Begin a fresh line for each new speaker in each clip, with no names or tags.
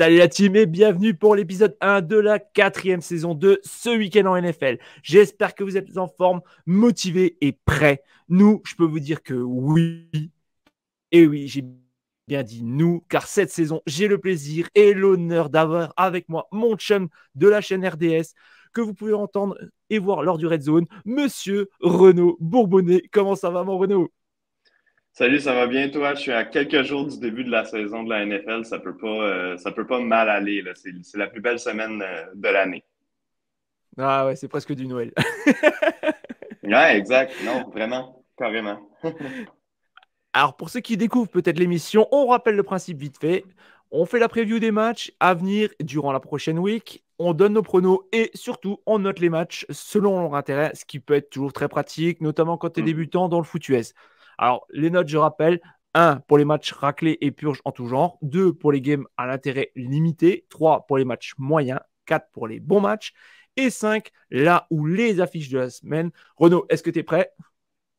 Salut la team et bienvenue pour l'épisode 1 de la 4e saison de ce week-end en NFL. J'espère que vous êtes en forme, motivés et prêts. Nous, je peux vous dire que oui, et oui, j'ai bien dit nous, car cette saison, j'ai le plaisir et l'honneur d'avoir avec moi mon chum de la chaîne RDS, que vous pouvez entendre et voir lors du Red Zone, Monsieur Renaud Bourbonnais. Comment ça va mon Renaud?
Salut, ça va bien toi? Je suis à quelques jours du début de la saison de la NFL. Ça peut pas mal aller, là. C'est la plus belle semaine de l'année.
Ah ouais, c'est presque du Noël.
Ouais, exact. Non, vraiment, carrément.
Alors, pour ceux qui découvrent peut-être l'émission, on rappelle le principe vite fait. On fait la preview des matchs à venir durant la prochaine week. On donne nos pronos et surtout, on note les matchs selon leur intérêt, ce qui peut être toujours très pratique, notamment quand tu es
Mhm.
débutant dans le foot US. Alors, les notes, je rappelle, 1 pour les matchs raclés et purges en tout genre, 2 pour les games à l'intérêt limité, 3 pour les matchs moyens, 4 pour les bons matchs et 5 là où les affiches de la semaine. Renaud, est-ce que tu es prêt?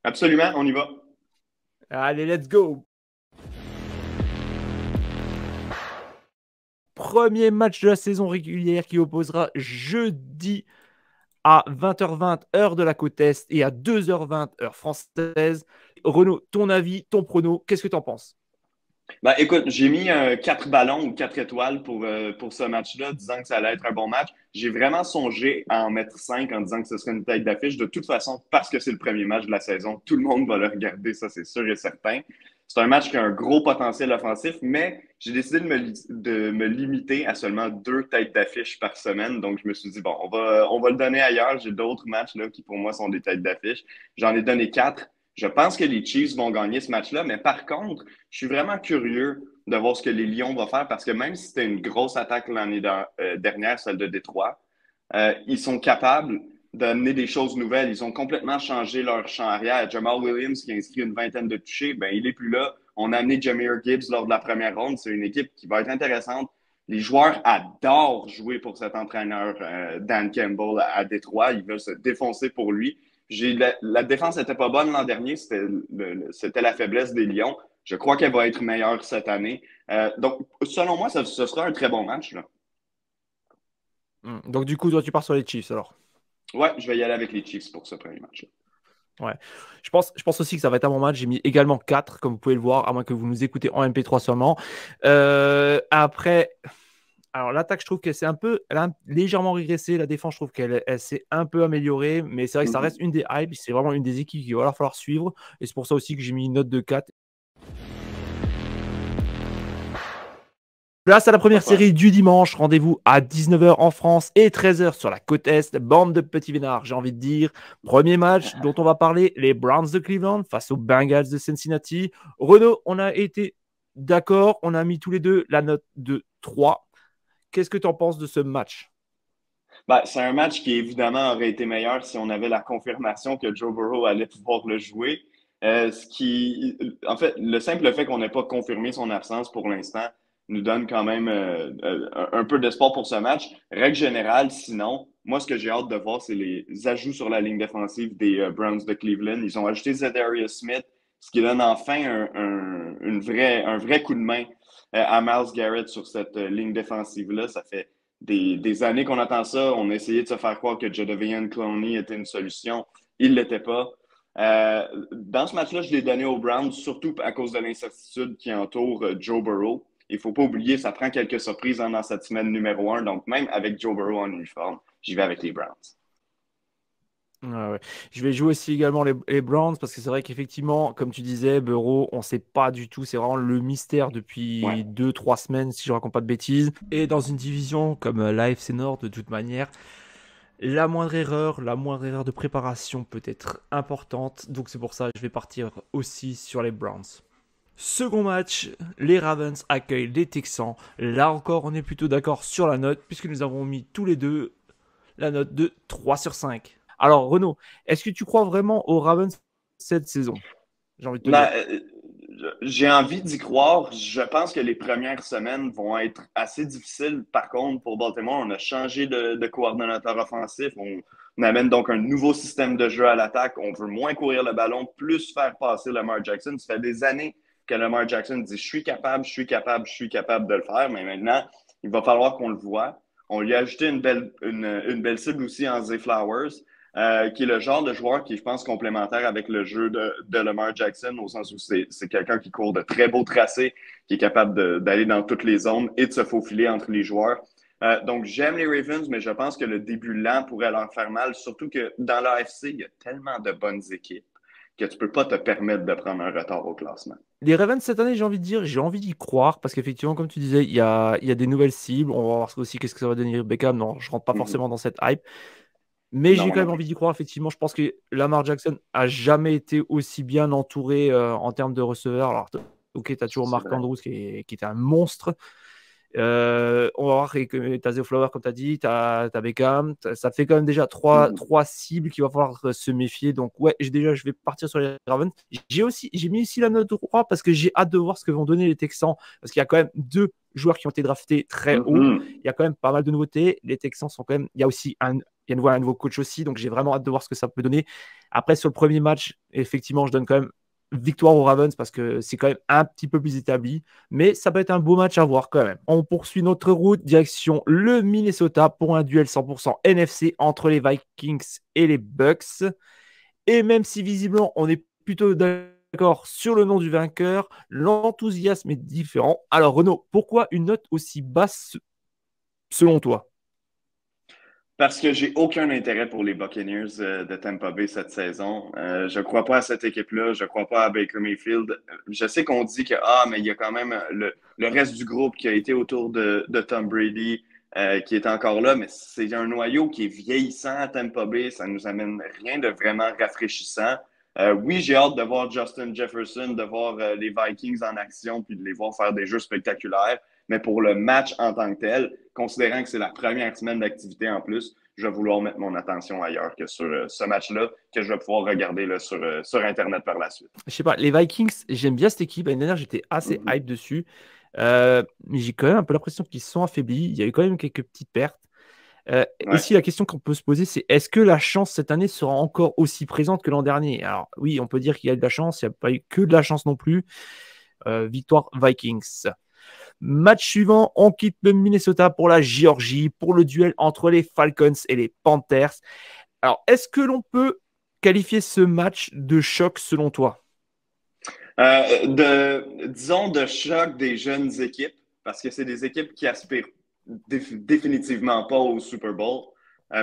Absolument, on y va.
Allez, let's go! Premier match de la saison régulière qui opposera jeudi à 20h20 heure de la côte Est et à 2h20 heure française. Renaud, ton avis, ton prono, qu'est-ce que tu en penses?
Ben, écoute, j'ai mis 4 ballons ou 4 étoiles pour ce match-là, disant que ça allait être un bon match. J'ai vraiment songé à en mettre 5 en disant que ce serait une tête d'affiche. De toute façon, parce que c'est le premier match de la saison, tout le monde va le regarder, ça c'est sûr et certain. C'est un match qui a un gros potentiel offensif, mais j'ai décidé de me limiter à seulement 2 têtes d'affiche par semaine. Donc, je me suis dit, bon, on va le donner ailleurs. J'ai d'autres matchs là, qui, pour moi, sont des têtes d'affiche. J'en ai donné 4. Je pense que les Chiefs vont gagner ce match-là, mais par contre, je suis vraiment curieux de voir ce que les Lions vont faire parce que même si c'était une grosse attaque l'année dernière, celle de Détroit, ils sont capables d'amener des choses nouvelles. Ils ont complètement changé leur champ arrière. Jamal Williams, qui a inscrit une vingtaine de touchés, ben, il n'est plus là. On a amené Jahmyr Gibbs lors de la première ronde. C'est une équipe qui va être intéressante. Les joueurs adorent jouer pour cet entraîneur, Dan Campbell, à Détroit. Ils veulent se défoncer pour lui. La défense n'était pas bonne l'an dernier. C'était la faiblesse des Lions. Je crois qu'elle va être meilleure cette année. Donc, selon moi, ce sera un très bon match, là.
Donc du coup, toi, tu pars sur les Chiefs alors.
Ouais, je vais y aller avec les Chiefs pour ce premier match-là.
Ouais. Je pense aussi que ça va être un bon match. J'ai mis également 4, comme vous pouvez le voir, à moins que vous nous écoutez en MP3 seulement. Après, alors l'attaque, je trouve que c'est un peu, elle a légèrement régressé. La défense, je trouve qu'elle s'est un peu améliorée, mais c'est vrai que ça reste
Mhm.
une des hypes. C'est vraiment une des équipes qu'il va falloir suivre. Et c'est pour ça aussi que j'ai mis une note de 4. Place à la
Pas
première
de problème.
série du dimanche. Rendez-vous à 19h en France et 13h sur la côte Est. Bande de petits vénards, j'ai envie de dire. Premier match dont on va parler, les Browns de Cleveland face aux Bengals de Cincinnati. Renaud, on a été d'accord. On a mis tous les deux la note de 3. Qu'est-ce que tu en penses de ce match?
Ben, c'est un match qui, évidemment, aurait été meilleur si on avait la confirmation que Joe Burrow allait pouvoir le jouer. En fait, le simple fait qu'on n'ait pas confirmé son absence pour l'instant nous donne quand même un peu d'espoir pour ce match. Règle générale, sinon, moi, ce que j'ai hâte de voir, c'est les ajouts sur la ligne défensive des Browns de Cleveland. Ils ont ajouté Zedarius Smith, ce qui donne enfin un vrai coup de main à Myles Garrett sur cette ligne défensive-là. Ça fait des années qu'on attend ça. On a essayé de se faire croire que Jadeveon Clowney était une solution. Il ne l'était pas. Dans ce match-là, je l'ai donné aux Browns, surtout à cause de l'incertitude qui entoure Joe Burrow. Il ne faut pas oublier, ça prend quelques surprises dans cette semaine numéro 1. Donc, même avec Joe Burrow en uniforme, j'y vais avec les Browns.
Ouais, ouais. Je vais jouer aussi également les Browns parce que c'est vrai qu'effectivement, comme tu disais, Burrow, on ne sait pas du tout. C'est vraiment le mystère
Ouais.
depuis 2, 3 semaines, si je ne raconte pas de bêtises. Et dans une division comme l'AFC Nord, de toute manière, la moindre erreur de préparation peut être importante. Donc c'est pour ça que je vais partir aussi sur les Browns. Second match, les Ravens accueillent les Texans. Là encore, on est plutôt d'accord sur la note puisque nous avons mis tous les deux la note de 3 sur 5. Alors Renaud, est-ce que tu crois vraiment aux Ravens cette saison? J'ai envie de te
Ben,
dire.
j'ai envie d'y croire. Je pense que les premières semaines vont être assez difficiles. Par contre, pour Baltimore, on a changé de coordonnateur offensif. On amène donc un nouveau système de jeu à l'attaque. On veut moins courir le ballon, plus faire passer Lamar Jackson. Ça fait des années que Lamar Jackson dit je suis capable, je suis capable, je suis capable de le faire. Mais maintenant, Il va falloir qu'on le voit. On lui a ajouté une belle cible aussi en Zay Flowers, qui est le genre de joueur qui est, je pense, complémentaire avec le jeu de Lamar Jackson, au sens où c'est quelqu'un qui court de très beaux tracés, qui est capable d'aller dans toutes les zones et de se faufiler entre les joueurs. Donc, j'aime les Ravens, mais je pense que le début lent pourrait leur faire mal, surtout que dans l'AFC, il y a tellement de bonnes équipes que tu peux pas te permettre de prendre un retard au classement.
Les Ravens cette année, j'ai envie de dire, j'ai envie d'y croire parce qu'effectivement, comme tu disais, il y a des nouvelles cibles. On va voir aussi qu'est-ce que ça va donner Beckham. Non, je rentre pas
Mhm.
forcément dans cette hype. Mais
Non,
j'ai
moi
quand
non
même
plus.
envie d'y croire. Effectivement, je pense que Lamar Jackson a jamais été aussi bien entouré en termes de receveurs. Alors, ok, tu as toujours
C'est
Mark
vrai.
Andrews qui était un monstre. On va voir que tu as The Flower, comme tu as dit, tu as Beckham. Ça fait quand même déjà
Mhm.
trois cibles qu'il va falloir se méfier. Donc, ouais, je vais partir sur les Ravens. J'ai mis aussi la note 3 parce que j'ai hâte de voir ce que vont donner les Texans. Parce qu'il y a quand même deux joueurs qui ont été draftés très haut.
Mhm.
Il y a quand même pas mal de nouveautés. Les Texans sont quand même. Il y a aussi un nouveau coach aussi. Donc, j'ai vraiment hâte de voir ce que ça peut donner. Après, sur le premier match, effectivement, je donne quand même victoire aux Ravens parce que c'est quand même un petit peu plus établi. Mais ça peut être un beau match à voir quand même. On poursuit notre route direction le Minnesota pour un duel 100% NFC entre les Vikings et les Bucks. Et même si visiblement on est plutôt d'accord sur le nom du vainqueur, l'enthousiasme est différent. Alors Renaud, pourquoi une note aussi basse selon toi?
Parce que j'ai aucun intérêt pour les Buccaneers de Tampa Bay cette saison. Je crois pas à cette équipe-là. Je crois pas à Baker Mayfield. Je sais qu'on dit que mais il y a quand même le reste du groupe qui a été autour de Tom Brady, qui est encore là, mais c'est un noyau qui est vieillissant à Tampa Bay. Ça nous amène rien de vraiment rafraîchissant. Oui, j'ai hâte de voir Justin Jefferson, de voir les Vikings en action, puis de les voir faire des jeux spectaculaires. Mais pour le match en tant que tel, considérant que c'est la première semaine d'activité en plus, je vais vouloir mettre mon attention ailleurs que sur ce match-là, que je vais pouvoir regarder là, sur Internet par la suite.
Je sais pas, les Vikings, j'aime bien cette équipe. L'année dernière, j'étais assez
Mhm.
hype dessus. Mais j'ai quand même un peu l'impression qu'ils se sont affaiblis. Il y a eu quand même quelques petites pertes.
Ouais.
Aussi, la question qu'on peut se poser, c'est est-ce que la chance cette année sera encore aussi présente que l'an dernier? Alors, oui, on peut dire qu'il y a eu de la chance, il n'y a pas eu que de la chance non plus. Victoire Vikings. Match suivant, on quitte le Minnesota pour la Géorgie, pour le duel entre les Falcons et les Panthers. Alors, est-ce que l'on peut qualifier ce match de choc selon toi?
Disons, de choc des jeunes équipes, parce que c'est des équipes qui aspirent définitivement pas au Super Bowl.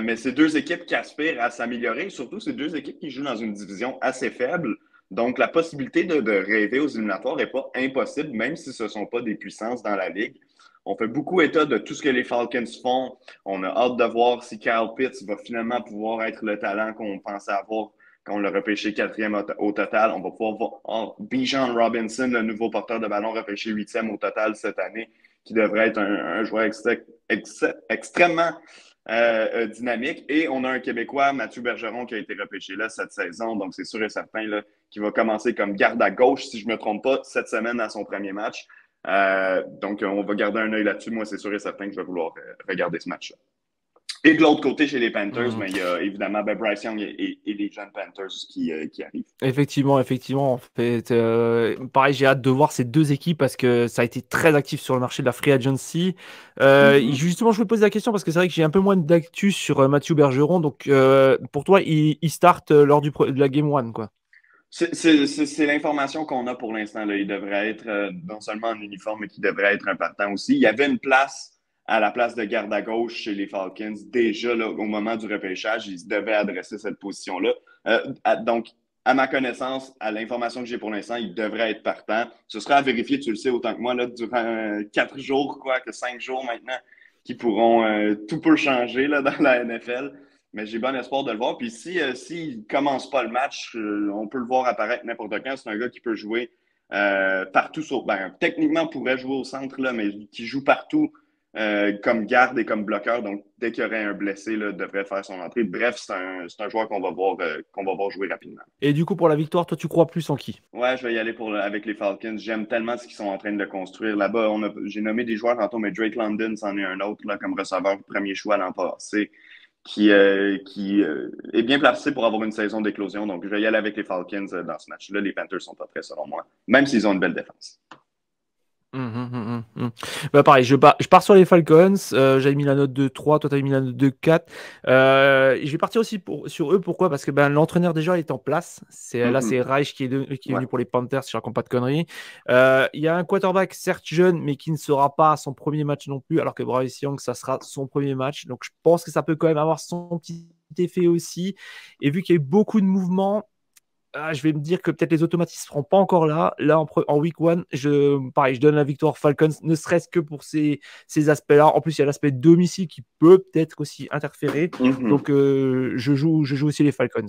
Mais c'est deux équipes qui aspirent à s'améliorer. Surtout, c'est deux équipes qui jouent dans une division assez faible. Donc, la possibilité de rêver aux éliminatoires n'est pas impossible, même si ce ne sont pas des puissances dans la ligue. On fait beaucoup état de tout ce que les Falcons font. On a hâte de voir si Kyle Pitts va finalement pouvoir être le talent qu'on pensait avoir quand on l'a repêché quatrième au total. On va pouvoir voir Bijan Robinson, le nouveau porteur de ballon, repêché huitième au total cette année, qui devrait être un joueur extrêmement dynamique. Et on a un Québécois, Mathieu Bergeron, qui a été repêché là cette saison. Donc, c'est sûr et certain là, qu'il va commencer comme garde à gauche, si je ne me trompe pas, cette semaine à son premier match. Donc, on va garder un œil là-dessus. Moi, c'est sûr et certain que je vais vouloir regarder ce match-là. Et de l'autre côté, chez les Panthers,
Hmm.
mais il y a évidemment Bryce Young et les jeunes Panthers qui arrivent.
Effectivement. En fait, pareil, j'ai hâte de voir ces deux équipes parce que ça a été très actif sur le marché de la free agency.
Mhm.
Justement, je me pose la question parce que c'est vrai que j'ai un peu moins d'actu sur Mathieu Bergeron. Donc, pour toi, il start lors de la Game 1, quoi.
C'est l'information qu'on a pour l'instant. Là. Il devrait être non seulement en uniforme, mais qu'il devrait être un partant aussi. Il y avait une place à la place de garde à gauche chez les Falcons. Déjà, là, au moment du repêchage, ils devaient adresser cette position-là. Donc, à ma connaissance, à l'information que j'ai pour l'instant, il devrait être partant. Ce sera à vérifier, tu le sais autant que moi, là, durant 4 jours, quoi, que 5 jours maintenant, qui pourront tout peut changer là, dans la NFL. Mais j'ai bon espoir de le voir. Puis si s'il commence pas le match, on peut le voir apparaître n'importe quand. C'est un gars qui peut jouer partout techniquement pourrait jouer au centre, là, mais qui joue partout comme garde et comme bloqueur. Donc, dès qu'il y aurait un blessé, là, devrait faire son entrée. Bref, c'est un joueur qu'on va voir jouer rapidement.
Et du coup, pour la victoire, toi, tu crois plus en qui?
Ouais, je vais y aller avec les Falcons. J'aime tellement ce qu'ils sont en train de construire. Là-bas, j'ai nommé des joueurs tantôt, mais Drake London, c'en est un autre là, comme receveur premier choix l'an passé qui est bien placé pour avoir une saison d'éclosion. Donc, je vais y aller avec les Falcons dans ce match-là. Les Panthers sont pas prêts, selon moi, même s'ils ont une belle défense.
Bah pareil, je pars sur les Falcons. J'avais mis la note de 3, toi t'avais mis la note de 4. Je vais partir aussi sur eux. Pourquoi? Parce que ben, l'entraîneur déjà est en place. Là, c'est
Mhm.
Reich qui est
Ouais.
venu pour les Panthers, si je raconte pas de conneries. Il y a un quarterback, certes jeune, mais qui ne sera pas à son premier match non plus, alors que Bryce Young, ça sera son premier match. Donc je pense que ça peut quand même avoir son petit effet aussi. Et vu qu'il y a eu beaucoup de mouvements, je vais me dire que peut-être les automatismes ne seront pas encore là. Là, en week one, pareil, je donne la victoire aux Falcons, ne serait-ce que pour ces aspects-là. En plus, il y a l'aspect domicile qui peut peut-être aussi interférer.
Mhm.
Donc, je joue aussi les Falcons.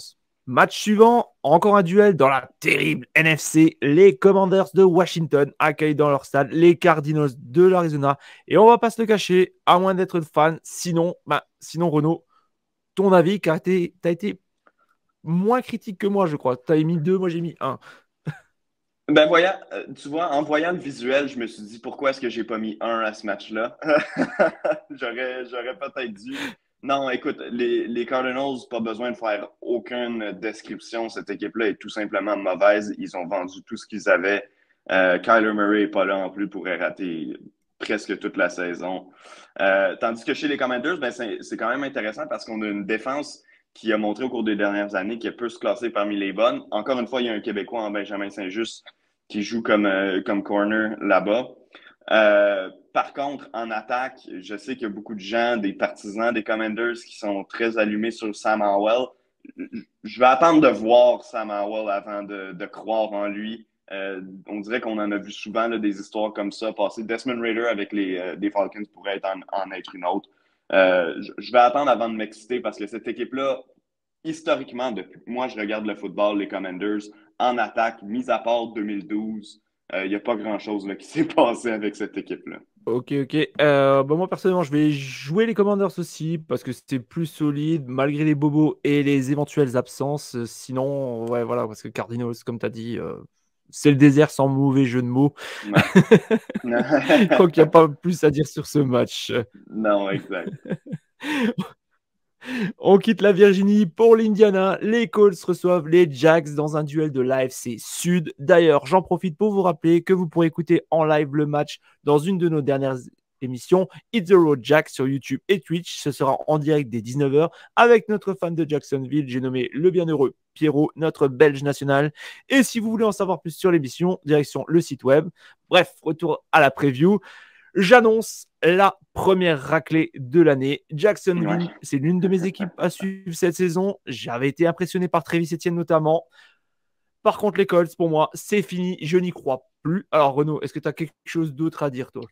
Match suivant, encore un duel dans la terrible NFC. Les Commanders de Washington accueillent dans leur stade les Cardinals de l'Arizona. Et on va pas se le cacher, à moins d'être fan. Sinon, Renaud, ton avis, car tu as été moins critique que moi, je crois. Tu as mis 2, moi j'ai mis 1.
Ben voyant, tu vois, en voyant le visuel, je me suis dit pourquoi est-ce que j'ai pas mis un à ce match-là? J'aurais peut-être dû. Non, écoute, les Cardinals, pas besoin de faire aucune description. Cette équipe-là est tout simplement mauvaise. Ils ont vendu tout ce qu'ils avaient. Kyler Murray n'est pas là non plus, pourrait rater presque toute la saison. Tandis que chez les Commanders, ben c'est quand même intéressant parce qu'on a une défense qui a montré au cours des dernières années qu'elle peut se classer parmi les bonnes. Encore une fois, il y a un Québécois en Benjamin Saint-Just qui joue comme corner là-bas. Par contre, en attaque, je sais qu'il y a beaucoup de gens, des partisans des Commanders qui sont très allumés sur Sam Howell. Je vais attendre de voir Sam Howell avant de croire en lui. On dirait qu'on en a vu souvent là, des histoires comme ça passer. Desmond Raider avec les Falcons pourrait en être une autre. Je vais attendre avant de m'exciter parce que cette équipe-là, historiquement, depuis que moi je regarde le football, les Commanders, en attaque, mis à part 2012, il n'y a pas grand-chose là, qui s'est passé avec cette équipe-là.
Ok, ok. Moi, personnellement, je vais jouer les Commanders aussi parce que c'est plus solide malgré les bobos et les éventuelles absences. Sinon, ouais, voilà, parce que Cardinals, comme tu as dit, c'est le désert sans mauvais jeu de mots.
Ouais.
Je crois qu'il n'y a pas plus à dire sur ce match.
Non, exact.
On quitte la Virginie pour l'Indiana. Les Colts reçoivent les Jags dans un duel de l'AFC Sud. D'ailleurs, j'en profite pour vous rappeler que vous pourrez écouter en live le match dans une de nos dernières émissions, Hit the Road Jack sur YouTube et Twitch. Ce sera en direct dès 19h avec notre fan de Jacksonville, j'ai nommé le bienheureux Pierrot, notre Belge national. Et si vous voulez en savoir plus sur l'émission, direction le site web. Bref, retour à la preview. J'annonce la première raclée de l'année. Jacksonville,
Ouais.
c'est l'une de mes équipes à suivre cette saison. J'avais été impressionné par Travis Etienne notamment. Par contre, les Colts, pour moi, c'est fini. Je n'y crois plus. Alors, Renaud, est-ce que tu as quelque chose d'autre à dire, toi?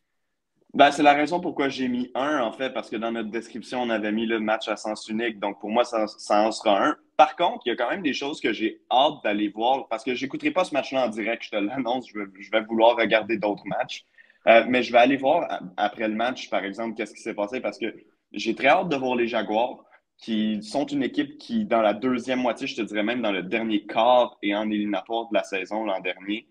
Ben, c'est la raison pourquoi j'ai mis un, en fait, parce que dans notre description, on avait mis le match à sens unique. Donc, pour moi, ça en sera un. Par contre, il y a quand même des choses que j'ai hâte d'aller voir parce que j'écouterai pas ce match-là en direct, je te l'annonce. Je vais vouloir regarder d'autres matchs. Mais je vais aller voir après le match, par exemple, qu'est-ce qui s'est passé parce que j'ai très hâte de voir les Jaguars qui sont une équipe qui, dans la deuxième moitié, je te dirais même dans le dernier quart et en éliminatoire de la saison l'an dernier,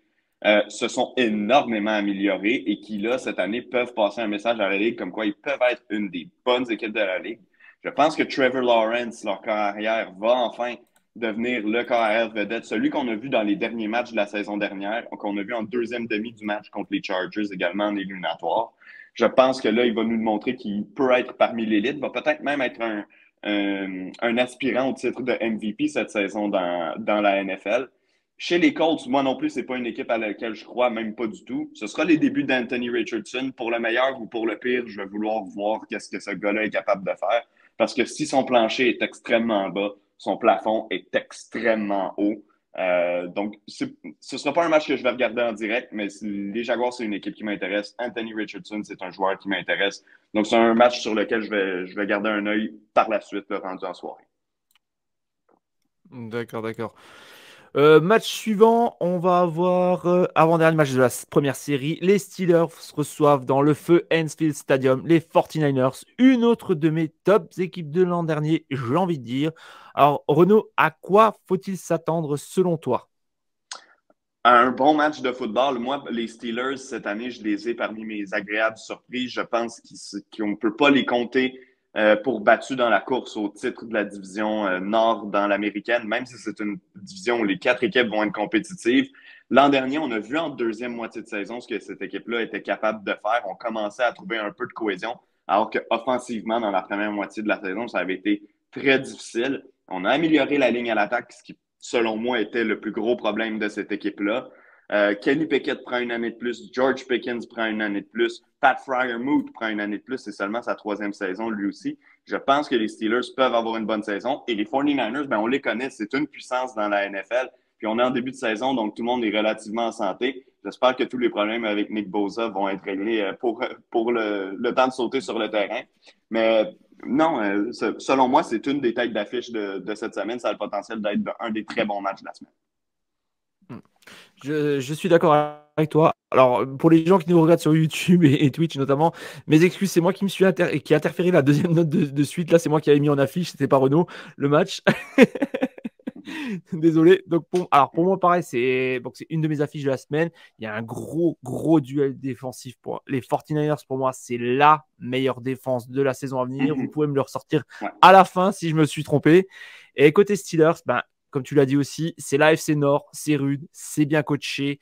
se sont énormément améliorés et qui, là, cette année, peuvent passer un message à la Ligue comme quoi ils peuvent être une des bonnes équipes de la Ligue. Je pense que Trevor Lawrence, leur corps arrière, va enfin devenir le corps arrière vedette, celui qu'on a vu dans les derniers matchs de la saison dernière, qu'on a vu en deuxième demi du match contre les Chargers, également en éliminatoire. Je pense que là, il va nous montrer qu'il peut être parmi l'élite, va peut-être même être un aspirant au titre de MVP cette saison dans la NFL. Chez les Colts, moi non plus, c'est pas une équipe à laquelle je crois, même pas du tout. Ce sera les débuts d'Anthony Richardson. Pour le meilleur ou pour le pire, je vais vouloir voir qu'est-ce que ce gars-là est capable de faire. Parce que si son plancher est extrêmement bas, son plafond est extrêmement haut. Donc, ce ne sera pas un match que je vais regarder en direct, mais les Jaguars, c'est une équipe qui m'intéresse. Anthony Richardson, c'est un joueur qui m'intéresse. Donc, c'est un match sur lequel je vais garder un œil par la suite, le rendu en soirée.
D'accord, d'accord. Match suivant, on va avoir avant-dernier match de la première série. Les Steelers reçoivent dans le feu Heinz-Field Stadium les 49ers, une autre de mes tops équipes de l'an dernier, j'ai envie de dire. Alors, Renaud, à quoi faut-il s'attendre selon toi?
Un bon match de football. Moi, les Steelers, cette année, je les ai parmi mes agréables surprises. Je pense qu'on ne peut pas les compter pour battus dans la course au titre de la division Nord dans l'américaine, même si c'est une division où les quatre équipes vont être compétitives. L'an dernier, on a vu en deuxième moitié de saison ce que cette équipe-là était capable de faire. On commençait à trouver un peu de cohésion, alors qu'offensivement, dans la première moitié de la saison, ça avait été très difficile. On a amélioré la ligne à l'attaque, ce qui, selon moi, était le plus gros problème de cette équipe-là. Kenny Pickett prend une année de plus, George Pickens prend une année de plus, Pat Freiermuth prend une année de plus, c'est seulement sa troisième saison lui aussi. Je pense que les Steelers peuvent avoir une bonne saison et les 49ers, ben, on les connaît, c'est une puissance dans la NFL. Puis on est en début de saison, donc tout le monde est relativement en santé. J'espère que tous les problèmes avec Nick Bosa vont être réglés pour le temps de sauter sur le terrain. Mais non, selon moi, c'est une des têtes d'affiche de cette semaine. Ça a le potentiel d'être un des très bons matchs de la semaine.
Je suis d'accord avec toi. Alors, pour les gens qui nous regardent sur YouTube et Twitch notamment, mes excuses, c'est moi qui me suis qui a interféré la deuxième note de suite. Là, c'est moi qui avais mis en affiche, c'était pas Renaud, le match. Désolé. Donc, pour moi, pareil, c'est une de mes affiches de la semaine. Il y a un gros duel défensif pour les 49ers. Pour moi, c'est la meilleure défense de la saison à venir. Vous pouvez me le ressortir à la fin si je me suis trompé. Et côté Steelers, ben, comme tu l'as dit aussi, c'est l'AFC Nord, c'est rude, c'est bien coaché.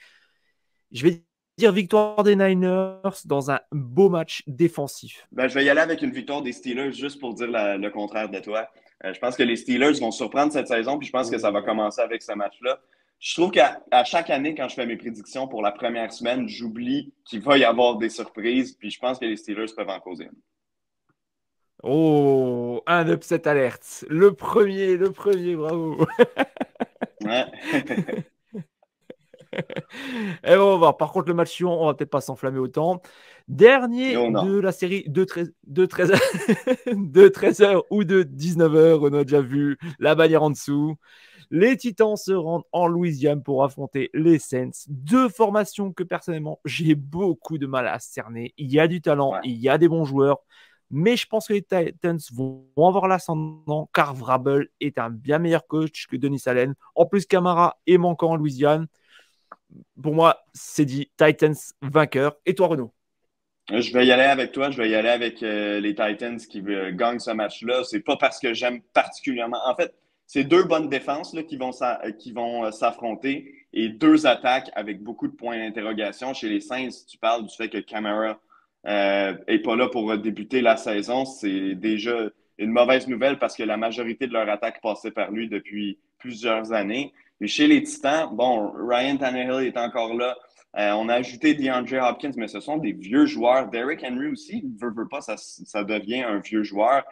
Je vais dire victoire des Niners dans un beau match défensif.
Ben, je vais y aller avec une victoire des Steelers juste pour dire le contraire de toi. Je pense que les Steelers vont surprendre cette saison, puis je pense que ça va commencer avec ce match-là. Je trouve qu'à chaque année, quand je fais mes prédictions pour la première semaine, j'oublie qu'il va y avoir des surprises, puis je pense que les Steelers peuvent en causer une.
Oh, un upset alert. Le premier, bravo.
Ouais.
Et on va voir. Par contre, le match suivant, on va peut-être pas s'enflammer autant. Dernier
Oh
de la série de 13h de 13h ou de 19h. On a déjà vu la bannière en dessous. Les Titans se rendent en Louisiane pour affronter les Saints. Deux formations que personnellement, j'ai beaucoup de mal à cerner. Il y a du talent,
Ouais.
il y a des bons joueurs. Mais je pense que les Titans vont avoir l'ascendant car Vrabel est un bien meilleur coach que Denis Allen. En plus, Camara est manquant en Louisiane. Pour moi, c'est dit Titans vainqueur. Et toi, Renaud?
Je vais y aller avec toi. Je vais y aller avec les Titans qui gagnent ce match-là. C'est pas parce que j'aime particulièrement. En fait, c'est deux bonnes défenses là, qui vont s'affronter et deux attaques avec beaucoup de points d'interrogation. Chez les Saints, tu parles du fait que Camara est pas là pour débuter la saison. C'est déjà une mauvaise nouvelle parce que la majorité de leur attaque passait par lui depuis plusieurs années. Et chez les Titans, bon, Ryan Tannehill est encore là. On a ajouté DeAndre Hopkins, mais ce sont des vieux joueurs. Derrick Henry aussi, veut pas, ça devient un vieux joueur.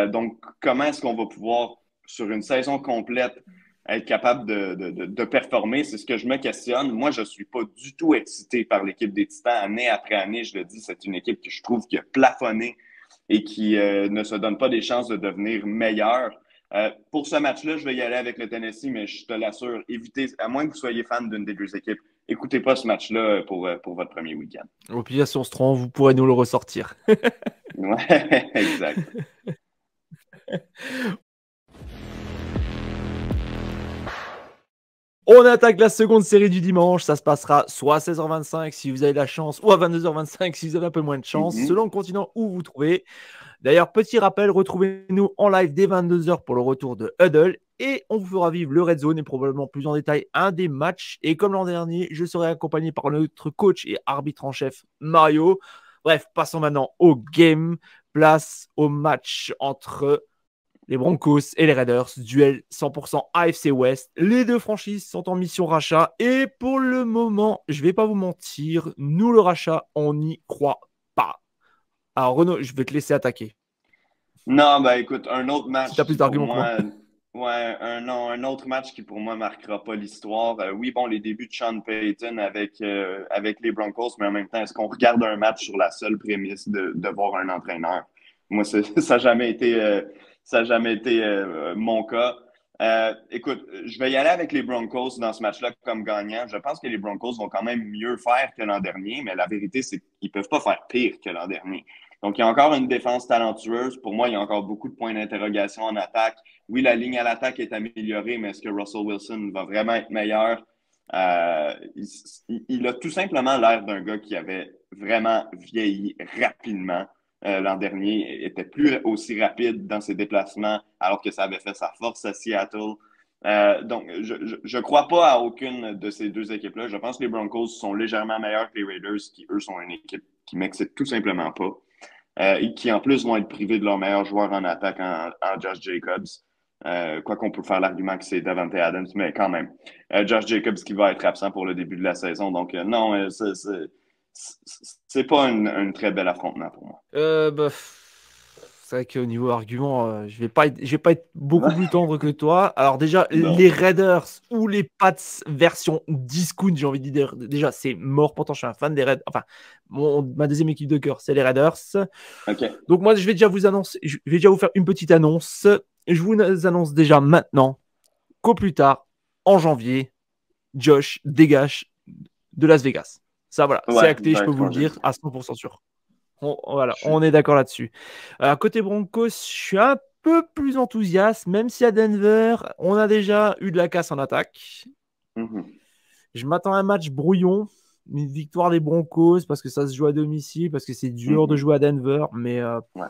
Donc, comment est-ce qu'on va pouvoir, sur une saison complète, être capable de performer? C'est ce que je me questionne. Moi, je ne suis pas du tout excité par l'équipe des Titans. Année après année, je le dis, c'est une équipe que je trouve qui a plafonné et qui ne se donne pas des chances de devenir meilleure. Pour ce match-là, je vais y aller avec le Tennessee, mais je te l'assure, évitez, à moins que vous soyez fan d'une des deux équipes, écoutez pas ce match-là pour votre premier week-end.
Au pire, si on se trompe, vous pourrez nous le ressortir.
Ouais, exact.
On attaque la seconde série du dimanche. Ça se passera soit à 16h25 si vous avez de la chance, ou à 22h25 si vous avez un peu moins de chance, selon le continent où vous vous trouvez. D'ailleurs, petit rappel, retrouvez-nous en live dès 22h pour le retour de Huddle et on vous fera vivre le Red Zone et probablement plus en détail un des matchs. Et comme l'an dernier, je serai accompagné par notre coach et arbitre en chef Mario. Bref, passons maintenant au game. Place au match entre les Broncos et les Raiders. Duel 100% AFC West. Les deux franchises sont en mission rachat et pour le moment, je ne vais pas vous mentir, nous le rachat, on n'y croit pas. Alors Renaud, je vais te laisser attaquer.
Non, ben écoute, un autre match
Si tu as plus
qui pour
d'arguments que
moi,
moi.
ouais, un autre match qui pour moi marquera pas l'histoire. Oui, bon, les débuts de Sean Payton avec les Broncos, mais en même temps, est-ce qu'on regarde un match sur la seule prémisse de voir un entraîneur? Moi, ça n'a jamais été, mon cas. Écoute, je vais y aller avec les Broncos dans ce match-là comme gagnant. Je pense que les Broncos vont quand même mieux faire que l'an dernier, mais la vérité, c'est qu'ils ne peuvent pas faire pire que l'an dernier. Donc, il y a encore une défense talentueuse. Pour moi, il y a encore beaucoup de points d'interrogation en attaque. Oui, la ligne à l'attaque est améliorée, mais est-ce que Russell Wilson va vraiment être meilleur? Il a tout simplement l'air d'un gars qui avait vraiment vieilli rapidement. L'an dernier, était plus aussi rapide dans ses déplacements, alors que ça avait fait sa force à Seattle. Donc, je crois pas à aucune de ces deux équipes-là. Je pense que les Broncos sont légèrement meilleurs que les Raiders, qui, eux, sont une équipe qui m'excite tout simplement pas. Et qui, en plus, vont être privés de leur meilleur joueur en attaque en Josh Jacobs. Quoi qu'on peut faire l'argument que c'est Davante Adams, mais quand même. Josh Jacobs qui va être absent pour le début de la saison. Donc, non, c'est pas un très bel affrontement pour moi.
C'est vrai qu'au niveau argument, je vais pas être beaucoup plus tendre que toi. Alors déjà,
Non.
les Raiders ou les Pats version discount, j'ai envie de dire, déjà, c'est mort. Pourtant, je suis un fan des Raiders. Enfin, ma deuxième équipe de cœur, c'est les Raiders.
OK.
Donc moi, je vais déjà vous faire une petite annonce. Je vous annonce déjà maintenant qu'au plus tard, en janvier, Josh dégage de Las Vegas. Ça, voilà, c'est
Ouais,
acté,
il
je
va
peux
être
vous le dire
congédié.
à 100% sûr. Voilà,
Je
on
suis-
est d'accord là-dessus. Côté Broncos, je suis un peu plus enthousiaste, même si à Denver, on a déjà eu de la casse en attaque.
Mhm.
Je m'attends à un match brouillon, une victoire des Broncos parce que ça se joue à domicile, parce que c'est dur de
Mhm.
jouer à Denver. Mais
Ouais.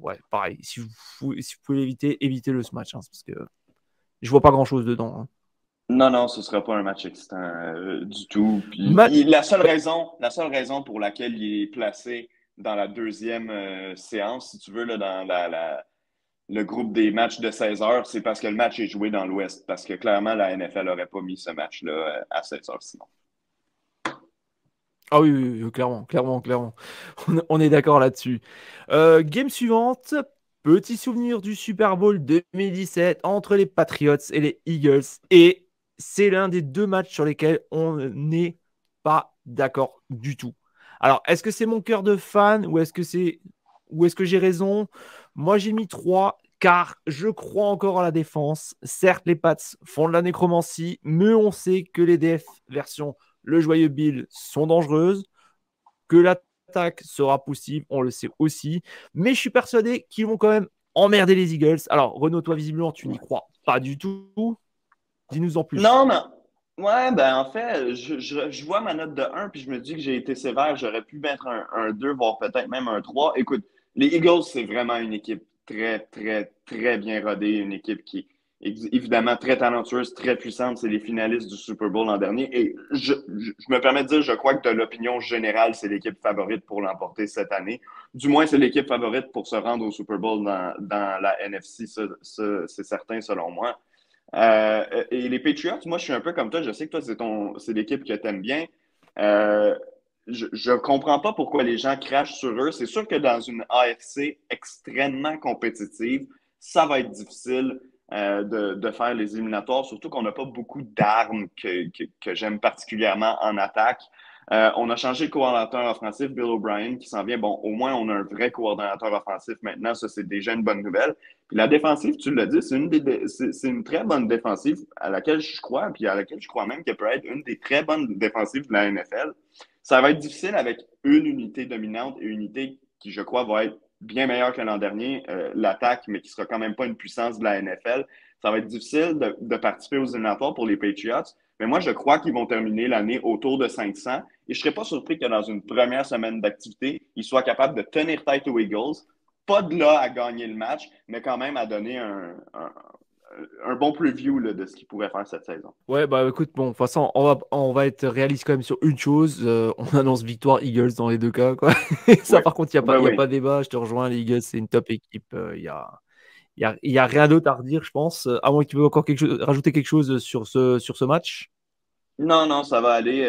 ouais, pareil, si vous pouvez l'éviter, évitez-le ce match, hein, parce que je vois pas grand-chose dedans, hein.
Non, non, ce sera pas un match excitant du tout. Puis
Ma-
la seule raison pour laquelle il est placé dans la deuxième séance, si tu veux, là, dans le groupe des matchs de 16 heures, c'est parce que le match est joué dans l'Ouest. Parce que clairement, la NFL n'aurait pas mis ce match-là à 16 heures sinon.
Ah oui, oui, oui, clairement, clairement, clairement. On est d'accord là-dessus. Game suivante. Petit souvenir du Super Bowl 2017 entre les Patriots et les Eagles. Et c'est l'un des deux matchs sur lesquels on n'est pas d'accord du tout. Alors, est-ce que c'est mon cœur de fan ou est-ce que j'ai raison? Moi, j'ai mis 3 car je crois encore à la défense. Certes, les Pats font de la nécromancie, mais on sait que les DF version le joyeux Bill sont dangereuses, que l'attaque sera possible, on le sait aussi. Mais je suis persuadé qu'ils vont quand même emmerder les Eagles. Alors, Renaud, toi, visiblement, tu n'y crois pas du tout. Dis-nous en plus.
Non, mais ouais, ben en fait, je vois ma note de 1 puis je me dis que j'ai été sévère. J'aurais pu mettre un 2 voire peut-être même un 3. Écoute, les Eagles, c'est vraiment une équipe très, très, très bien rodée. Une équipe qui est évidemment très talentueuse, très puissante. C'est les finalistes du Super Bowl l'an dernier. Et je me permets de dire, je crois que de l'opinion générale, c'est l'équipe favorite pour l'emporter cette année. Du moins, c'est l'équipe favorite pour se rendre au Super Bowl dans la NFC. Ça, c'est certain selon moi. Et les Patriots, moi, je suis un peu comme toi. Je sais que toi, c'est l'équipe que tu aimes bien. Euh, je ne comprends pas pourquoi les gens crachent sur eux. C'est sûr que dans une AFC extrêmement compétitive, ça va être difficile de faire les éliminatoires, surtout qu'on n'a pas beaucoup d'armes que j'aime particulièrement en attaque. On a changé de coordonnateur offensif, Bill O'Brien, qui s'en vient. Bon, au moins, on a un vrai coordonnateur offensif maintenant. Ça, c'est déjà une bonne nouvelle. Puis la défensive, tu l'as dit, c'est une très bonne défensive à laquelle je crois, puis à laquelle je crois même qu'elle peut être une des très bonnes défensives de la NFL. Ça va être difficile avec une unité dominante et une unité qui, je crois, va être bien meilleure que l'an dernier, l'attaque, mais qui sera quand même pas une puissance de la NFL. Ça va être difficile de participer aux éliminatoires pour les Patriots, mais moi, je crois qu'ils vont terminer l'année autour de 500. Et je ne serais pas surpris que dans une première semaine d'activité, ils soient capables de tenir tête aux Eagles, pas de là à gagner le match, mais quand même à donner un bon preview là, de ce qu'ils pourraient faire cette saison.
Ouais, bah écoute, bon, de toute façon, on va être réaliste quand même sur une chose. On annonce victoire Eagles dans les deux cas, quoi. Ça,
Oui,
par contre, il n'y a pas,
oui,
y a pas
oui.
débat. Je te rejoins, les Eagles, c'est une top équipe. Il y a rien d'autre à redire, je pense. À moins que tu veux encore rajouter quelque chose sur ce match.
Non, non, ça va aller.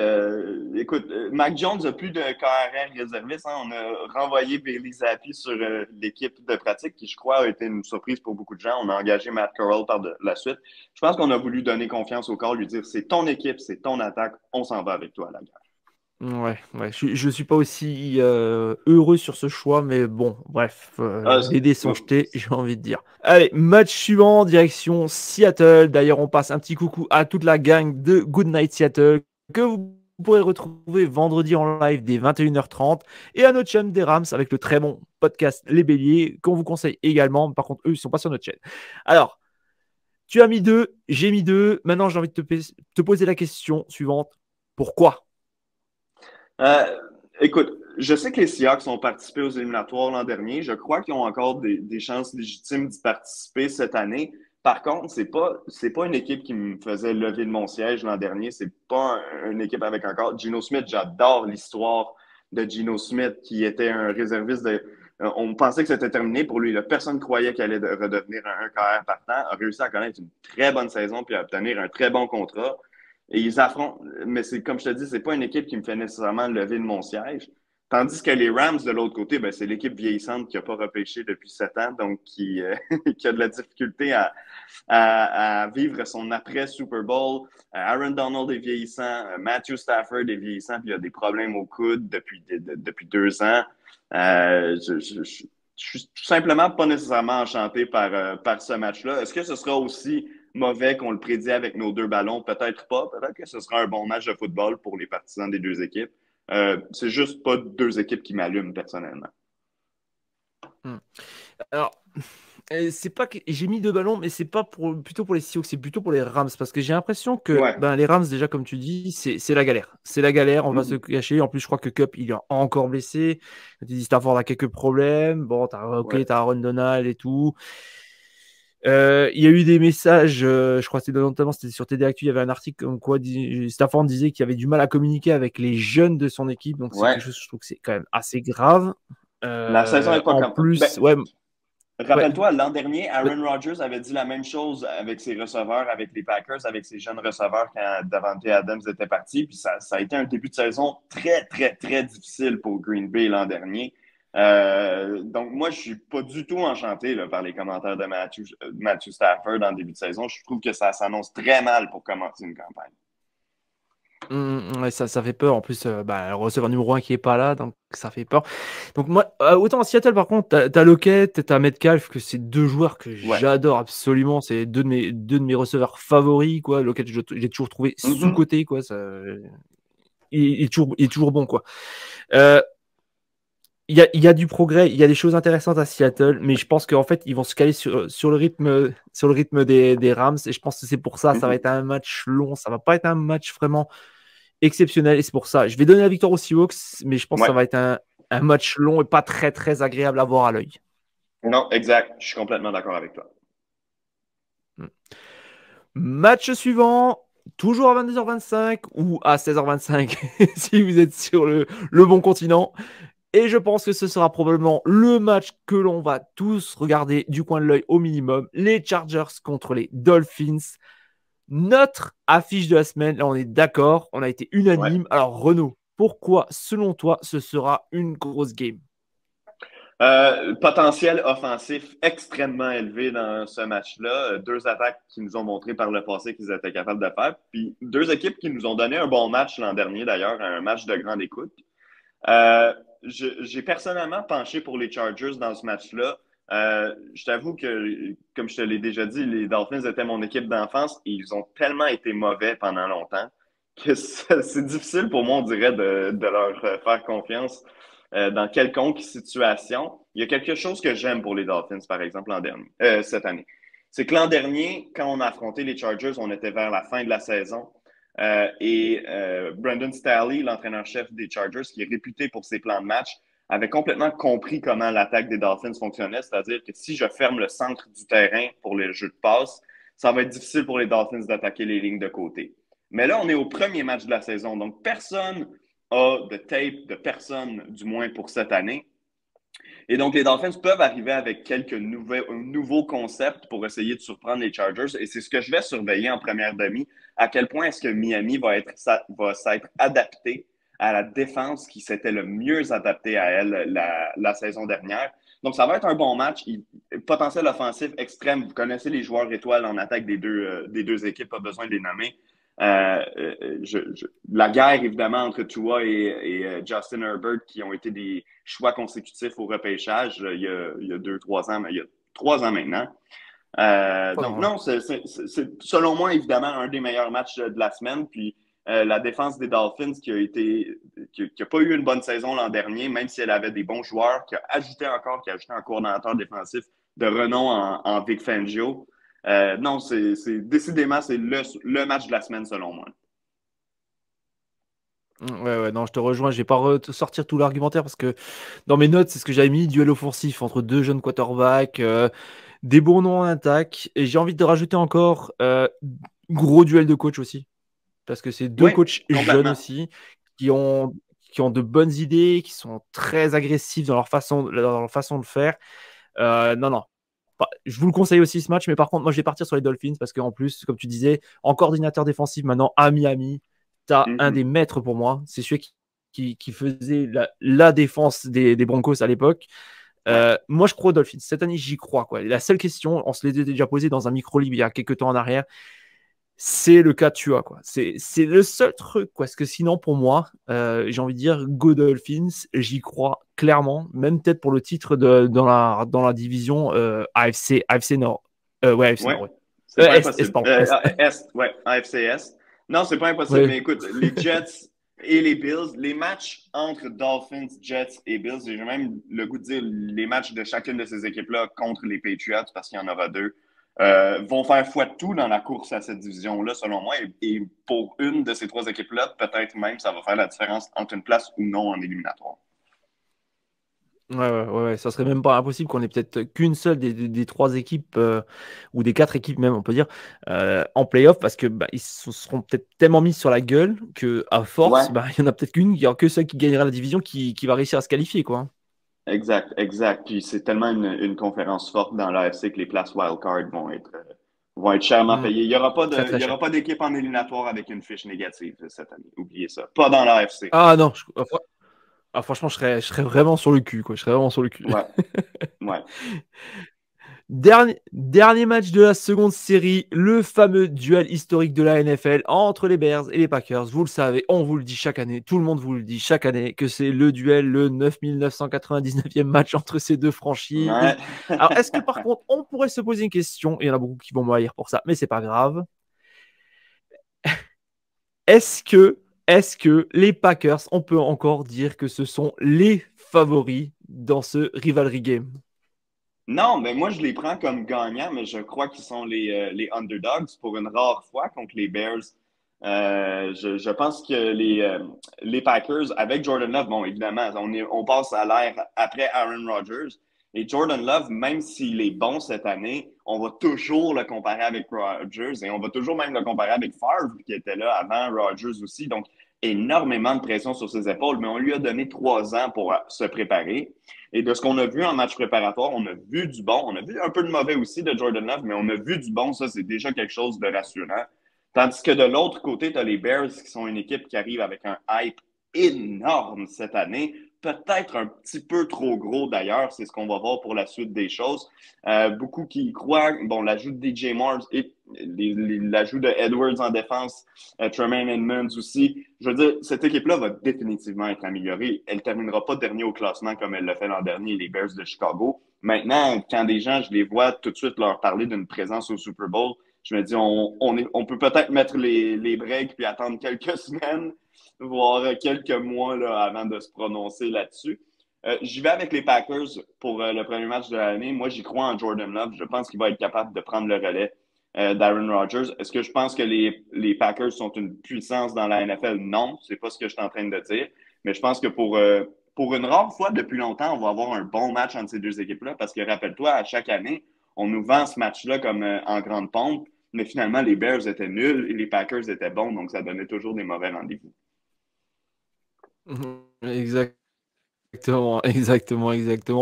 Écoute, Mac Jones n'a plus de KRR réserviste, hein. On a renvoyé Bailey Zappi sur l'équipe de pratique, qui, je crois, a été une surprise pour beaucoup de gens. On a engagé Matt Corral par la suite. Je pense qu'on a voulu donner confiance au corps, lui dire c'est ton équipe, c'est ton attaque, on s'en va avec toi à la guerre.
Ouais, ouais, je suis pas aussi heureux sur ce choix, mais bon, bref,
Ah,
les dés sont jetés, j'ai envie de dire. Allez, match suivant, direction Seattle. D'ailleurs, on passe un petit coucou à toute la gang de Good Night Seattle, que vous pourrez retrouver vendredi en live dès 21h30, et à notre chaîne des Rams avec le très bon podcast Les Béliers, qu'on vous conseille également. Par contre, eux, ils sont pas sur notre chaîne. Alors, tu as mis 2, j'ai mis 2. Maintenant, j'ai envie de te poser la question suivante. Pourquoi?
Euh, écoute, je sais que les Seahawks ont participé aux éliminatoires l'an dernier. Je crois qu'ils ont encore des chances légitimes d'y participer cette année. Par contre, c'est pas une équipe qui me faisait lever de mon siège l'an dernier. C'est pas une équipe avec encore Geno Smith. J'adore l'histoire de Geno Smith, qui était un réserviste de. On pensait que c'était terminé pour lui. Là. Personne ne croyait qu'il allait redevenir un carrière partant. A réussi à connaître une très bonne saison puis à obtenir un très bon contrat. Et ils affrontent. Mais c'est comme je te dis, c'est pas une équipe qui me fait nécessairement lever de mon siège. Tandis que les Rams, de l'autre côté, ben, c'est l'équipe vieillissante qui n'a pas repêché depuis 7 ans, donc qui a de la difficulté à vivre son après-Super Bowl. Aaron Donald est vieillissant, Matthew Stafford est vieillissant, puis il a des problèmes au coude depuis 2 ans. Je suis tout simplement pas nécessairement enchanté par ce match-là. Est-ce que ce sera aussi mauvais qu'on le prédit avec nos 2 ballons? Peut-être pas. Peut-être que ce sera un bon match de football pour les partisans des 2 équipes. C'est juste pas 2 équipes qui m'allument personnellement.
Alors, c'est pas que j'ai mis 2 ballons, mais c'est pas plutôt pour les Seahawks, c'est plutôt pour les Rams, parce que j'ai l'impression que
Ouais.
les Rams, déjà comme tu dis, c'est la galère. C'est la galère, on va se
Mhm.
cacher. En plus, je crois que Cup, il est encore blessé. Tu dis Stafford a quelques problèmes. Bon, t'as
Ouais.
Aaron Donald et tout. Il y a eu des messages, je crois que notamment c'était sur TD Actu, il y avait un article comme quoi Stafford disait qu'il avait du mal à communiquer avec les jeunes de son équipe, donc c'est
Ouais.
quelque chose que je trouve que c'est quand même assez grave.
La saison n'est pas
En
comme. Ben,
plus, ouais, ouais,
rappelle-toi, l'an dernier, Aaron Rodgers avait dit la même chose avec ses receveurs, avec les Packers, avec ses jeunes receveurs quand Davante Adams était parti. Puis ça a été un début de saison très, très, très difficile pour Green Bay l'an dernier. Donc, moi, je suis pas du tout enchanté là, par les commentaires de Matthew Stafford en début de saison. Je trouve que ça s'annonce très mal pour commencer une campagne.
Ouais, ça fait peur. En plus, le receveur numéro 1 qui est pas là, donc ça fait peur. Donc moi, autant à Seattle, par contre, t'as Lockett, t'as Metcalf, que c'est 2 joueurs que
Ouais.
j'adore absolument. C'est deux de mes receveurs favoris, quoi. Lockett, j'ai toujours trouvé
Mhm.
sous-coté, quoi. Il est toujours bon, quoi. Euh, il y a du progrès, il y a des choses intéressantes à Seattle, mais je pense qu'en fait, ils vont se caler sur le rythme des Rams, et je pense que c'est pour ça, ça va
Mhm.
être un match long, ça va pas être un match vraiment exceptionnel, et c'est pour ça. Je vais donner la victoire aux Seahawks, mais je pense que ça
Ouais.
va être un match long et pas très très agréable à voir à l'œil.
Non, exact. Je suis complètement d'accord avec toi.
Match suivant, toujours à 22h25 ou à 16h25 si vous êtes sur le bon continent. Et je pense que ce sera probablement le match que l'on va tous regarder du coin de l'œil au minimum. Les Chargers contre les Dolphins. Notre affiche de la semaine, là on est d'accord, on a été
Ouais.
unanime. Alors Renaud, pourquoi selon toi ce sera une grosse game?
Potentiel offensif extrêmement élevé dans ce match-là. 2 attaques qui nous ont montré par le passé qu'ils étaient capables de faire. Puis 2 équipes qui nous ont donné un bon match l'an dernier, d'ailleurs, un match de grande écoute. Euh, j'ai personnellement penché pour les Chargers dans ce match-là. Je t'avoue que, comme je te l'ai déjà dit, les Dolphins étaient mon équipe d'enfance et ils ont tellement été mauvais pendant longtemps que c'est difficile pour moi, on dirait, de leur faire confiance dans quelconque situation. Il y a quelque chose que j'aime pour les Dolphins, par exemple, cette année. C'est que l'an dernier, quand on a affronté les Chargers, on était vers la fin de la saison. Brandon Staley, l'entraîneur-chef des Chargers, qui est réputé pour ses plans de match, avait complètement compris comment l'attaque des Dolphins fonctionnait, c'est-à-dire que si je ferme le centre du terrain pour les jeux de passe, ça va être difficile pour les Dolphins d'attaquer les lignes de côté. Mais là, on est au premier match de la saison, donc personne a de tape de personne, du moins pour cette année. Et donc, les Dolphins peuvent arriver avec quelques nouveaux concepts pour essayer de surprendre les Chargers. Et c'est ce que je vais surveiller en première demi. À quel point est-ce que Miami va s'être adapté à la défense qui s'était le mieux adaptée à elle la saison dernière. Donc, ça va être un bon match. Potentiel offensif extrême. Vous connaissez les joueurs étoiles en attaque des deux équipes, pas besoin de les nommer. La guerre, évidemment, entre Tua et Justin Herbert, qui ont été des choix consécutifs au repêchage il y a 2, 3 ans, mais il y a 3 ans maintenant. Donc,
Ouais.
non, c'est selon moi, évidemment, un des meilleurs matchs de la semaine. Puis, la défense des Dolphins qui a pas eu une bonne saison l'an dernier, même si elle avait des bons joueurs, qui a ajouté un coordonnateur défensif de renom en Vic Fangio. Non, décidément, c'est le match de la semaine selon moi.
Ouais, ouais, non, je te rejoins. Je vais pas sortir tout l'argumentaire parce que dans mes notes, c'est ce que j'avais mis, duel offensif entre deux jeunes quarterbacks. des bons noms en attaque. Et j'ai envie de rajouter encore gros duel de coach aussi. Parce que c'est deux coachs jeunes aussi qui ont de bonnes idées, qui sont très agressifs dans leur façon de faire. Non. Je vous le conseille aussi ce match, mais par contre, moi je vais partir sur les Dolphins parce qu'en plus, comme tu disais, en coordinateur défensif maintenant à Miami, tu as un des maîtres pour moi. C'est celui qui faisait la défense des Broncos à l'époque. Moi, je crois aux Dolphins. Cette année, j'y crois. Quoi. La seule question, on se l'était déjà posé dans un micro-libre il y a quelques temps en arrière, c'est le cas Tua, quoi. C'est le seul truc, quoi. Parce que sinon, pour moi, j'ai envie de dire, go Dolphins, j'y crois clairement, même peut-être pour le titre dans la division AFC Nord. AFC Nord, ouais.
C'est pas impossible. AFC Est. Non, c'est pas impossible, mais écoute, les Jets et les Bills, les matchs entre Dolphins, Jets et Bills, j'ai même le goût de dire les matchs de chacune de ces équipes-là contre les Patriots, parce qu'il y en aura deux, vont faire foi de tout dans la course à cette division-là, selon moi. Et pour une de ces trois équipes-là, peut-être même ça va faire la différence entre une place ou non en éliminatoire.
Ouais, ça serait même pas impossible qu'on ait peut-être qu'une seule des trois équipes ou des quatre équipes même, on peut dire, en playoff parce que ils se seront peut-être tellement mis sur la gueule qu'à force, il y en a peut-être qu'une, il n'y aura que celle qui gagnera la division qui va réussir à se qualifier, quoi.
Exact. Puis c'est tellement une conférence forte dans l'AFC que les places wildcard vont être chèrement payées. Il n'y aura pas d'équipe en éliminatoire avec une fiche négative cette année. Oubliez ça. Pas dans l'AFC.
Ah non, franchement, je serais vraiment sur le cul, quoi. Je serais vraiment sur le cul.
Ouais.
Dernier match de la seconde série, le fameux duel historique de la NFL entre les Bears et les Packers. Vous le savez, on vous le dit chaque année, tout le monde vous le dit chaque année, que c'est le duel, le 9999e match entre ces deux franchises.
Ouais.
Alors, est-ce que par contre, on pourrait se poser une question, il y en a beaucoup qui vont m'haïr pour ça, mais c'est pas grave. Est-ce que les Packers, on peut encore dire que ce sont les favoris dans ce rivalry game?
Non, mais moi, je les prends comme gagnants, mais je crois qu'ils sont les underdogs pour une rare fois contre les Bears. Je pense que les Packers, avec Jordan Love, bon, évidemment, on passe à l'ère après Aaron Rodgers. Et Jordan Love, même s'il est bon cette année, on va toujours le comparer avec Rodgers et on va toujours même le comparer avec Favre, qui était là avant Rodgers aussi. Donc, énormément de pression sur ses épaules, mais on lui a donné 3 ans pour se préparer. Et de ce qu'on a vu en match préparatoire, on a vu du bon. On a vu un peu de mauvais aussi de Jordan Love, mais on a vu du bon. Ça, c'est déjà quelque chose de rassurant. Tandis que de l'autre côté, tu as les Bears qui sont une équipe qui arrive avec un hype énorme cette année. Peut-être un petit peu trop gros d'ailleurs, c'est ce qu'on va voir pour la suite des choses. Beaucoup qui y croient. Bon, l'ajout de DJ Moore et l'ajout de Edwards en défense, Tremaine Edmonds aussi. Je veux dire, cette équipe-là va définitivement être améliorée. Elle ne terminera pas dernier au classement comme elle l'a fait l'an dernier, les Bears de Chicago. Maintenant, quand des gens, je les vois tout de suite leur parler d'une présence au Super Bowl, je me dis, on peut peut-être mettre les breaks puis attendre quelques semaines, voire quelques mois là, avant de se prononcer là-dessus. J'y vais avec les Packers pour le premier match de l'année. Moi, j'y crois en Jordan Love. Je pense qu'il va être capable de prendre le relais d'Aaron Rodgers. Est-ce que je pense que les Packers sont une puissance dans la NFL? Non, c'est pas ce que je suis en train de dire. Mais je pense que pour une rare fois depuis longtemps, on va avoir un bon match entre ces deux équipes-là parce que rappelle-toi, à chaque année, on nous vend ce match-là comme en grande pompe, mais finalement, les Bears étaient nuls et les Packers étaient bons, donc ça donnait toujours des mauvais rendez-vous.
Exactement.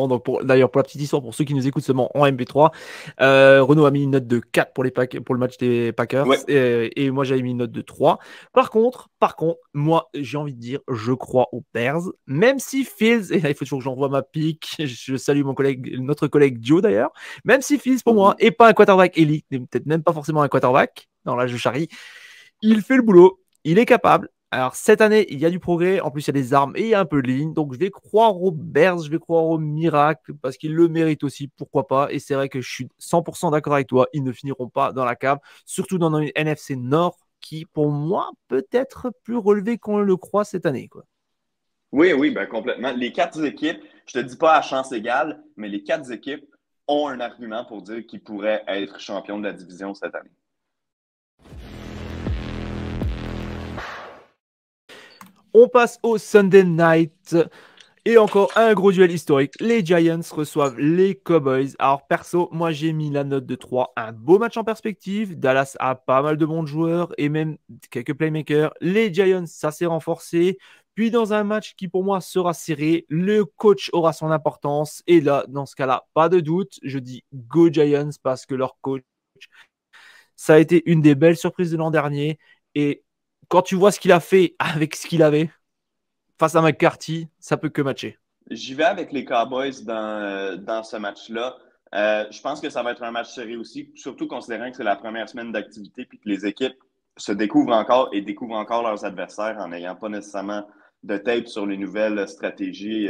Donc d'ailleurs, pour la petite histoire, pour ceux qui nous écoutent seulement en MP3, Renaud a mis une note de 4 pour le match des Packers,
ouais.
et moi j'avais mis une note de 3. Par contre, moi j'ai envie de dire, je crois aux Bears, même si Fields, et là il faut toujours que j'envoie ma pique, je salue notre collègue Joe d'ailleurs, même si Fields pour moi est pas un quarterback élite, peut-être même pas forcément un quarterback, non là je charrie, il fait le boulot, il est capable. Alors, cette année, il y a du progrès. En plus, il y a des armes et il y a un peu de ligne. Donc, je vais croire aux Bears, je vais croire au miracle parce qu'ils le méritent aussi. Pourquoi pas? Et c'est vrai que je suis 100% d'accord avec toi. Ils ne finiront pas dans la cave, surtout dans une NFC Nord qui, pour moi, peut être plus relevée qu'on le croit cette année, quoi.
Oui, ben complètement. Les 4 équipes, je te dis pas à chance égale, mais les 4 équipes ont un argument pour dire qu'ils pourraient être champions de la division cette année.
On passe au Sunday Night. Et encore un gros duel historique. Les Giants reçoivent les Cowboys. Alors perso, moi j'ai mis la note de 3. Un beau match en perspective. Dallas a pas mal de bons joueurs et même quelques playmakers. Les Giants, ça s'est renforcé. Puis dans un match qui pour moi sera serré, le coach aura son importance. Et là, dans ce cas-là, pas de doute, je dis go Giants parce que leur coach, ça a été une des belles surprises de l'an dernier. Et quand tu vois ce qu'il a fait avec ce qu'il avait face à McCarthy, ça peut que matcher.
J'y vais avec les Cowboys dans ce match-là. Je pense que ça va être un match serré aussi, surtout considérant que c'est la première semaine d'activité puis que les équipes se découvrent encore et découvrent encore leurs adversaires en n'ayant pas nécessairement de tape sur les nouvelles stratégies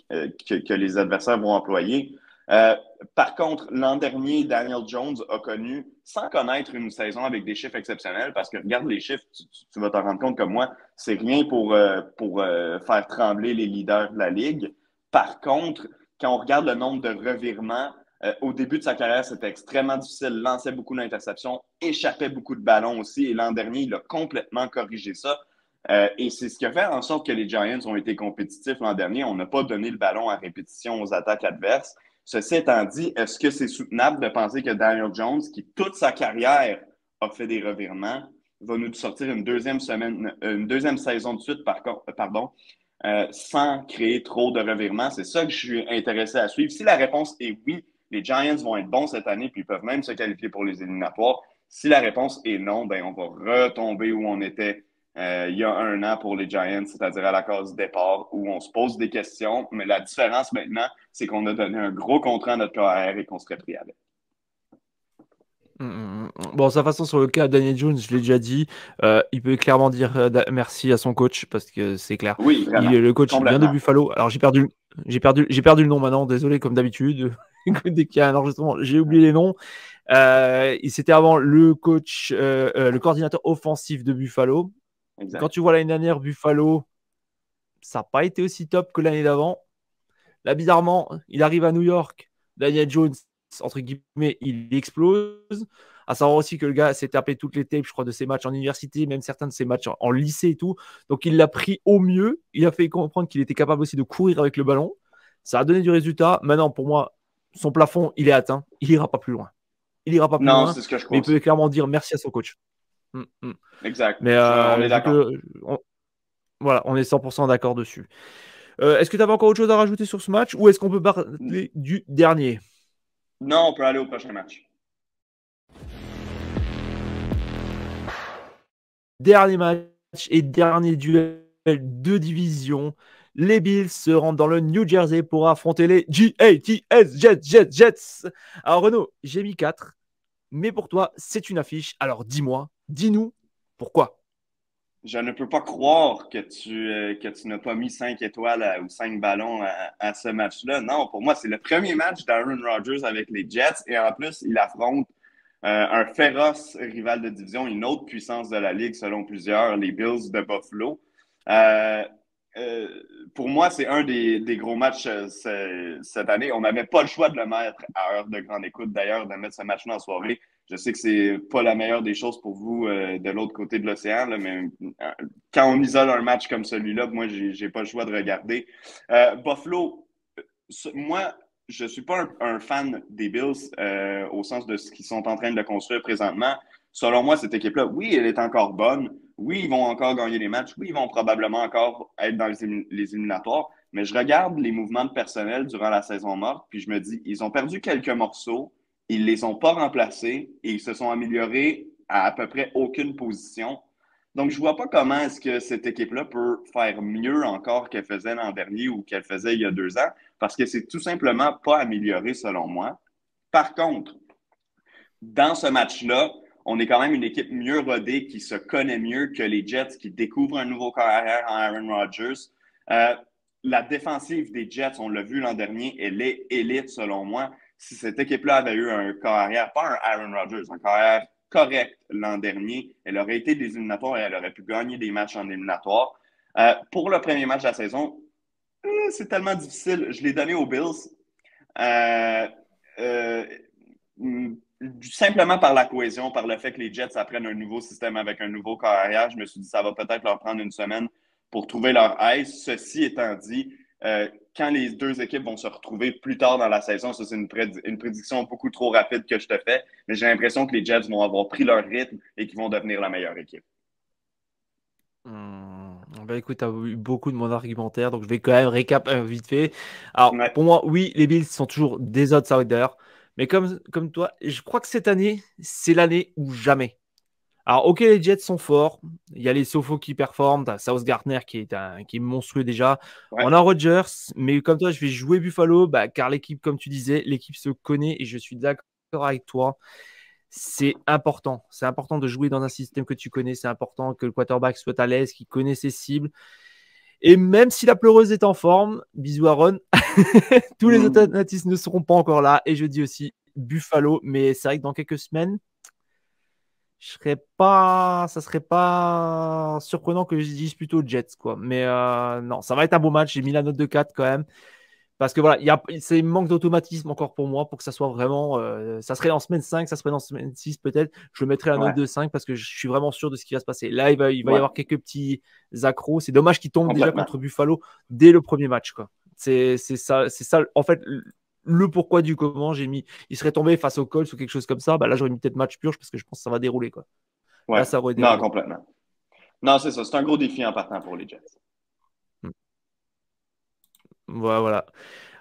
que les adversaires vont employer. Euh, Par contre, l'an dernier, Daniel Jones a connu, sans connaître une saison avec des chiffres exceptionnels, parce que regarde les chiffres, tu vas t'en rendre compte comme moi, c'est rien pour faire trembler les leaders de la Ligue. Par contre, quand on regarde le nombre de revirements, au début de sa carrière, c'était extrêmement difficile, lançait beaucoup d'interceptions, échappait beaucoup de ballons aussi, et l'an dernier, il a complètement corrigé ça. Et c'est ce qui a fait en sorte que les Giants ont été compétitifs l'an dernier. On n'a pas donné le ballon à répétition aux attaques adverses. Ceci étant dit, est-ce que c'est soutenable de penser que Daniel Jones, qui toute sa carrière a fait des revirements, va nous sortir une deuxième saison de suite, sans créer trop de revirements? C'est ça que je suis intéressé à suivre. Si la réponse est oui, les Giants vont être bons cette année, puis ils peuvent même se qualifier pour les éliminatoires. Si la réponse est non, ben on va retomber où on était il y a un an pour les Giants, c'est-à-dire à la case départ, où on se pose des questions. Mais la différence maintenant, c'est qu'on a donné un gros contrat à notre carrière et qu'on serait pris avec.
Bon, sa façon sur le cas Daniel Jones, je l'ai déjà dit, il peut clairement dire merci à son coach parce que c'est clair.
Oui, vraiment.
Le coach il vient de
Complètement.
Buffalo. Alors j'ai perdu le nom maintenant, désolé comme d'habitude. Dès qu'il y a un enregistrement, j'ai oublié les noms. C'était avant le coach, le coordinateur offensif de Buffalo. Quand
Exact.
tu vois l'année dernière Buffalo, ça n'a pas été aussi top que l'année d'avant. Là, bizarrement, il arrive à New York. Daniel Jones, entre guillemets, il explose. À savoir aussi que le gars s'est tapé toutes les tapes, je crois, de ses matchs en université, même certains de ses matchs en lycée et tout. Donc, il l'a pris au mieux. Il a fait comprendre qu'il était capable aussi de courir avec le ballon. Ça a donné du résultat. Maintenant, pour moi, son plafond, il est atteint. Il n'ira pas plus loin. Il n'ira pas plus
Non,
loin,
c'est ce que je
mais
crois
il peut
aussi.
clairement dire merci à son coach. Mm, mm.
Exact.
Mais
On est d'accord.
voilà, on est 100% d'accord dessus. Est-ce que tu avais encore autre chose à rajouter sur ce match ou est-ce qu'on peut parler du dernier?
Non, on peut aller au prochain match.
Dernier match et dernier duel de division. Les Bills se rendent dans le New Jersey pour affronter les Jets. Alors Renaud, j'ai mis 4, mais pour toi, c'est une affiche. Alors dis-nous pourquoi.
Je ne peux pas croire que tu n'as pas mis 5 étoiles ou 5 ballons à ce match-là. Non, pour moi, c'est le premier match d'Aaron Rodgers avec les Jets et en plus, il affronte un féroce rival de division, une autre puissance de la Ligue selon plusieurs, les Bills de Buffalo. Euh, euh, pour moi, c'est un des gros matchs cette année. On n'avait pas le choix de le mettre à heure de grande écoute, d'ailleurs, de mettre ce match-là en soirée. Je sais que c'est pas la meilleure des choses pour vous de l'autre côté de l'océan, là, mais quand on isole un match comme celui-là, moi, j'ai pas le choix de regarder. Buffalo, moi, je suis pas un fan des Bills au sens de ce qu'ils sont en train de construire présentement. Selon moi, cette équipe-là, oui, elle est encore bonne. Oui, ils vont encore gagner les matchs. Oui, ils vont probablement encore être dans les éliminatoires. Mais je regarde les mouvements de personnel durant la saison morte, puis je me dis, ils ont perdu quelques morceaux, ils les ont pas remplacés et ils se sont améliorés à peu près aucune position. Donc, je vois pas comment est-ce que cette équipe-là peut faire mieux encore qu'elle faisait l'an dernier ou qu'elle faisait il y a 2 ans, parce que c'est tout simplement pas amélioré selon moi. Par contre, dans ce match-là, on est quand même une équipe mieux rodée qui se connaît mieux que les Jets qui découvrent un nouveau carrière en Aaron Rodgers. Euh, la défensive des Jets, on l'a vu l'an dernier, elle est élite selon moi. Si cette équipe-là avait eu un carrière, pas un Aaron Rodgers, un carrière correct l'an dernier, elle aurait été des éliminatoires et elle aurait pu gagner des matchs en éliminatoire. Pour le premier match de la saison, c'est tellement difficile. Je l'ai donné aux Bills. Euh, euh, Simplement par la cohésion, par le fait que les Jets apprennent un nouveau système avec un nouveau corps arrière, je me suis dit ça va peut-être leur prendre une semaine pour trouver leur aise. Ceci étant dit, quand les deux équipes vont se retrouver plus tard dans la saison. Ça, c'est une prédiction beaucoup trop rapide que je te fais, mais j'ai l'impression que les Jets vont avoir pris leur rythme et qu'ils vont devenir la meilleure équipe.
Bah écoute, tu as eu beaucoup de mon argumentaire, donc je vais quand même récap vite fait. Alors,
Ouais,
pour moi, oui, les Bills sont toujours des outsiders, mais comme toi, je crois que cette année, c'est l'année ou jamais. Alors, ok, les Jets sont forts. Il y a les Sofo qui performent. T'as Sauce Gardner qui est monstrueux déjà.
ouais,
On a Rodgers, mais comme toi, je vais jouer Buffalo, car l'équipe, comme tu disais, l'équipe se connaît et je suis d'accord avec toi. C'est important. C'est important de jouer dans un système que tu connais. C'est important que le quarterback soit à l'aise, qu'il connaisse ses cibles. Et même si la pleureuse est en forme, bisous Aaron, tous les automatismes ne seront pas encore là. Et je dis aussi Buffalo, mais c'est vrai que dans quelques semaines, ça serait pas surprenant que je dise plutôt Jets, quoi. Mais non, ça va être un beau match. J'ai mis la note de 4 quand même. Parce que voilà, c'est un manque d'automatisme encore pour moi pour que ça soit vraiment. Ça serait en semaine 5, ça serait en semaine 6 peut-être. Je mettrais la note
ouais,
de 5 parce que je suis vraiment sûr de ce qui va se passer. Là, il va y
ouais,
avoir quelques petits accros. C'est dommage qu'ils tombent déjà
complètement.
contre Buffalo dès le premier match, quoi. C'est ça. En fait, le pourquoi du comment j'ai mis. Il serait tombé face aux Colts ou quelque chose comme ça. Là, j'aurais mis peut-être match purge parce que je pense que ça va dérouler, quoi.
Ouais,
Là, ça aurait
non,
déroulé.
complètement. Non, c'est ça. C'est un gros défi en partant pour les Jets.
Hmm. Voilà.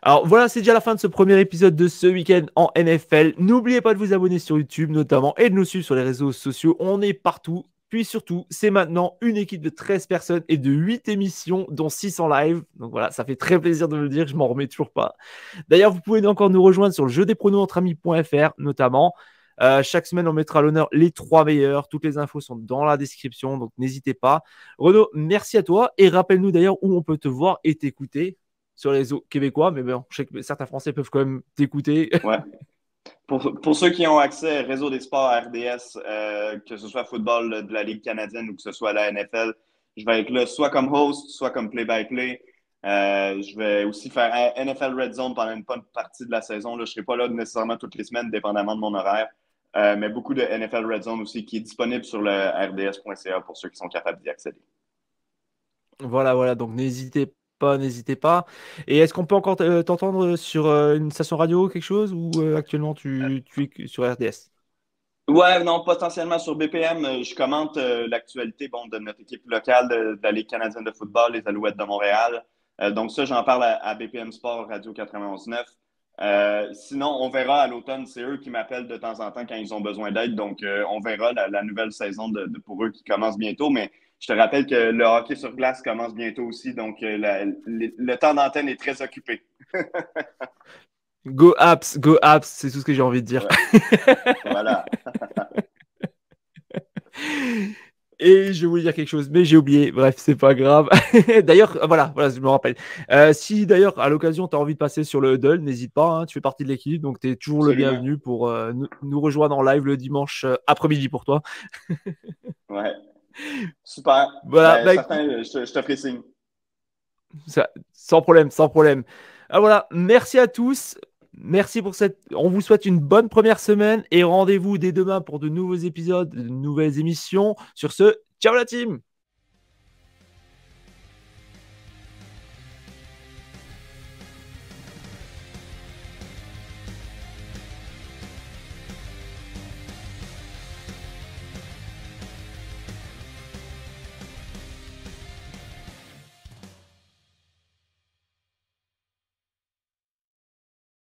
Alors voilà, c'est déjà la fin de ce premier épisode de ce week-end en NFL. N'oubliez pas de vous abonner sur YouTube notamment et de nous suivre sur les réseaux sociaux. On est partout. Puis surtout, c'est maintenant une équipe de 13 personnes et de 8 émissions, dont 6 en live. Donc voilà, ça fait très plaisir de me le dire, je m'en remets toujours pas. D'ailleurs, vous pouvez encore nous rejoindre sur le jeu des pronos entre amis.fr notamment. Chaque semaine, on mettra à l'honneur les 3 meilleurs. Toutes les infos sont dans la description, donc n'hésitez pas. Renaud, merci à toi et rappelle-nous d'ailleurs où on peut te voir et t'écouter sur les réseaux québécois, mais bon, je sais que certains Français peuvent quand même t'écouter.
Ouais. Pour ceux qui ont accès au réseau des sports à RDS, que ce soit football de la Ligue canadienne ou que ce soit la NFL, je vais être là soit comme host, soit comme play-by-play. Je vais aussi faire NFL Red Zone pendant une bonne partie de la saison. Là, je ne serai pas là nécessairement toutes les semaines, dépendamment de mon horaire. Mais beaucoup de NFL Red Zone aussi qui est disponible sur le rds.ca pour ceux qui sont capables d'y accéder.
Voilà, donc n'hésitez pas. Et est-ce qu'on peut encore t'entendre sur une station radio ou quelque chose ou actuellement tu es sur RDS?
Ouais, non, potentiellement sur BPM, je commente l'actualité de notre équipe locale de la Ligue canadienne de football, les Alouettes de Montréal. Donc ça, j'en parle à BPM Sport Radio 91.9. Sinon, on verra à l'automne, c'est eux qui m'appellent de temps en temps quand ils ont besoin d'aide. Donc, on verra la nouvelle saison pour eux qui commence bientôt. Mais je te rappelle que le hockey sur glace commence bientôt aussi. Donc, le temps d'antenne est très occupé.
Go Apps, c'est tout ce que j'ai envie de dire.
Ouais, voilà.
Et je voulais dire quelque chose, mais j'ai oublié. Bref, c'est pas grave. D'ailleurs, voilà, je me rappelle. Si d'ailleurs, à l'occasion, tu as envie de passer sur le Huddle, n'hésite pas. Tu fais partie de l'équipe, donc tu es toujours le
Absolument.
bienvenu pour nous rejoindre en live le dimanche après-midi pour toi.
Ouais. Super.
Voilà,
Ben, certain, je te ferai signe.
sans problème, sans problème. Ah, voilà, merci à tous. Merci pour cette. On vous souhaite une bonne première semaine et rendez-vous dès demain pour de nouveaux épisodes, de nouvelles émissions. Sur ce, ciao la team!